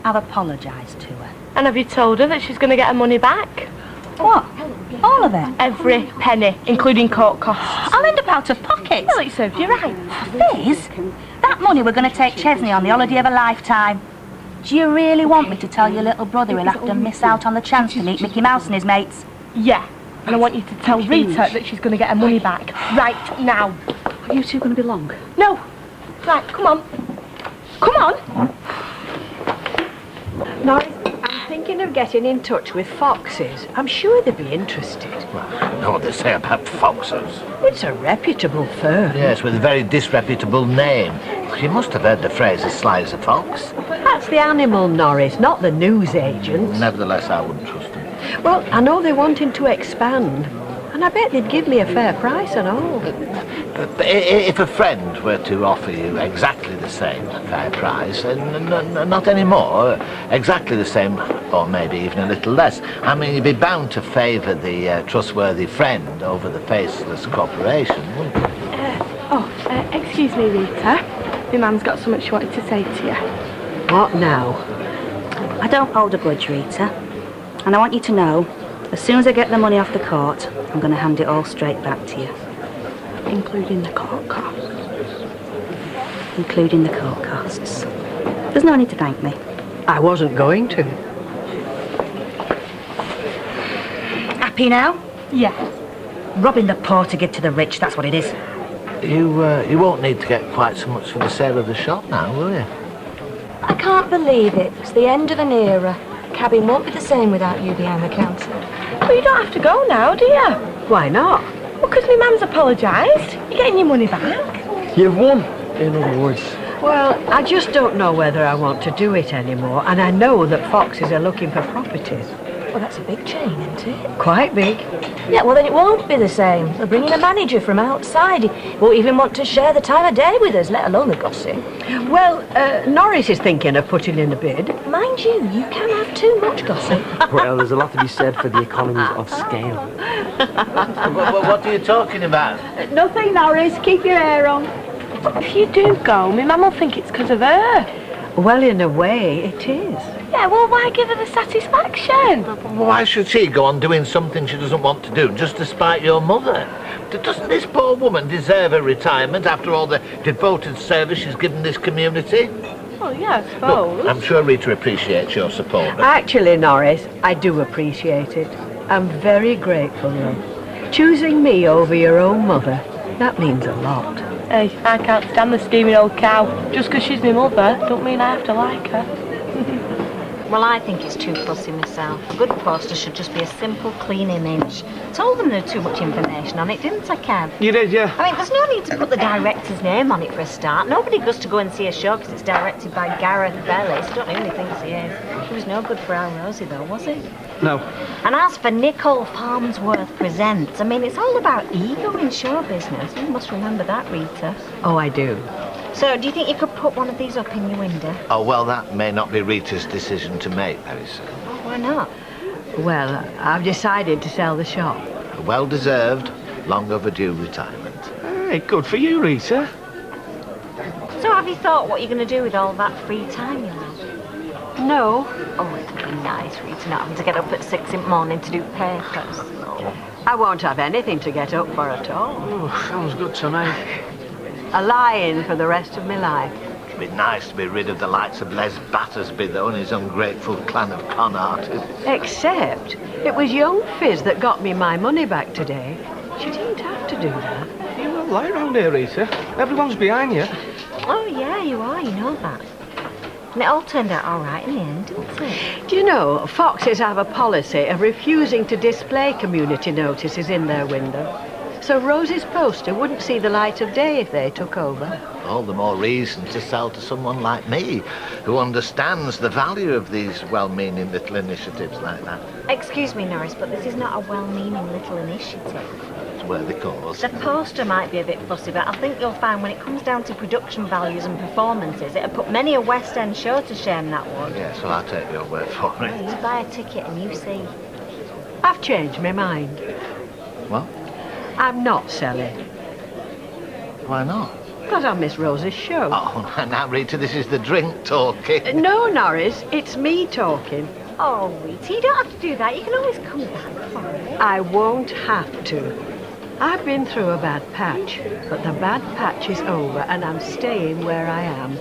I've apologised to her. And have you told her that she's going to get her money back? What? All of it? Every penny, including court costs. I'll end up out of pocket. Well, it serves you right. Fizz, that money we're going to take Chesney on the holiday of a lifetime. Do you really want me to tell your little brother he'll have to miss out on the chance to meet Mickey Mouse and his mates? Yeah, and I want you to tell Rita that she's going to get her money back right now. Are you two going to be long? No. Right, come on. Come on. Norris, I'm thinking of getting in touch with Foxes. I'm sure they'd be interested. Well, I know what they say about Foxes. It's a reputable firm. Yes, with a very disreputable name. You must have heard the phrase as sly as a fox. That's the animal, Norris, not the news agents. Nevertheless, I wouldn't trust them. Well, I know they're wanting to expand, and I bet they'd give me a fair price and all. But if a friend were to offer you exactly the same fair price, and not any more, exactly the same, or maybe even a little less, I mean, you'd be bound to favour the trustworthy friend over the faceless corporation, wouldn't you? Excuse me, Rita. My mum's got something she wanted to say to you. What now? I don't hold a grudge, Rita. And I want you to know, as soon as I get the money off the court, I'm going to hand it all straight back to you. Including the court costs. Including the court costs. There's no need to thank me. I wasn't going to. Happy now? Yeah. Robbing the poor to give to the rich, that's what it is. You won't need to get quite so much for the sale of the shop now, will you? I can't believe it. It's the end of an era. Kabin won't be the same without you behind the counter. Well, you don't have to go now, do you? Why not? Well, because my mum's apologised. You're getting your money back. You've won, in other words. Well, I just don't know whether I want to do it anymore, and I know that Foxes are looking for properties. Well, that's a big chain, isn't it? Quite big. Yeah, well, then it won't be the same. They're bringing a manager from outside. He won't even want to share the time of day with us, let alone the gossip. Well, Norris is thinking of putting in a bid. Mind you, you can have too much gossip. Well, there's a lot to be said for the economies of scale. What are you talking about? Nothing, Norris. Keep your hair on. But if you do go, my mum will think it's because of her. Well, in a way, it is. Yeah, well, why give her the satisfaction? Why should she go on doing something she doesn't want to do, just to spite your mother? Doesn't this poor woman deserve a retirement after all the devoted service she's given this community? Well, yeah, I suppose. Look, I'm sure Rita appreciates your support. Actually, Norris, I do appreciate it. I'm very grateful, love. Choosing me over your own mother, that means a lot. Hey, I can't stand the steaming old cow. Just because she's my mother, don't mean I have to like her. Well, I think it's too fussy myself. A good poster should just be a simple, clean image. Told them there's too much information on it, didn't I, Kev? You did, yeah. I mean, there's no need to put the director's name on it for a start. Nobody goes to go and see a show because it's directed by Gareth Bellis. I don't know who he thinks he is. He was no good for our Rosie, though, was he? No. And as for Nicole Farnsworth Presents, I mean, it's all about ego in show business. You must remember that, Rita. Oh, I do. So, do you think you could put one of these up in your window? Oh, well, that may not be Rita's decision to make very soon. Why not? Well, I've decided to sell the shop. A well-deserved, long overdue retirement. Hey, good for you, Rita. So, have you thought what you're going to do with all that free time you have? No. Oh, it'd be nice, Rita, not having to get up at 6 in the morning to do papers. Oh. I won't have anything to get up for at all. Oh, sounds good to me. A lie-in for the rest of my life. It'd be nice to be rid of the likes of Les Battersby, though, and his ungrateful clan of con artists. Except it was young Fizz that got me my money back today. She didn't have to do that. You're all right round here, Rita. Everyone's behind you. Oh, yeah, you are, you know that. And it all turned out all right in the end, didn't it? Do you know, Foxes have a policy of refusing to display community notices in their window. So Rosie's poster wouldn't see the light of day if they took over. All the more reason to sell to someone like me, who understands the value of these well-meaning little initiatives like that. Excuse me, Norris, but this is not a well-meaning little initiative. It's worthy cause. The poster might be a bit fussy, but I think you'll find when it comes down to production values and performances, it'll put many a West End show to shame, that would. Yes, well, I'll take your word for it. Well, you buy a ticket and you see. I've changed my mind. What? I'm not selling. Why not? Because I miss Rose's show. Oh, now, Rita, this is the drink talking. No, Norris, it's me talking. Oh, Rita, you don't have to do that. You can always come back for it. I won't have to. I've been through a bad patch, but the bad patch is over and I'm staying where I am.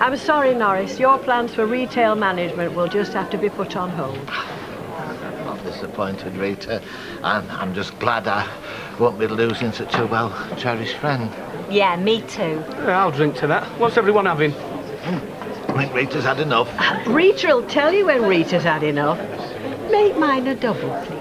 I'm sorry, Norris, your plans for retail management will just have to be put on hold. I'm not disappointed, Rita. I'm just glad I won't be losing such a well-cherished friend. Yeah, me too. Yeah, I'll drink to that. What's everyone having? I think Rita's had enough. Rita will tell you when Rita's had enough. Make mine a double, please.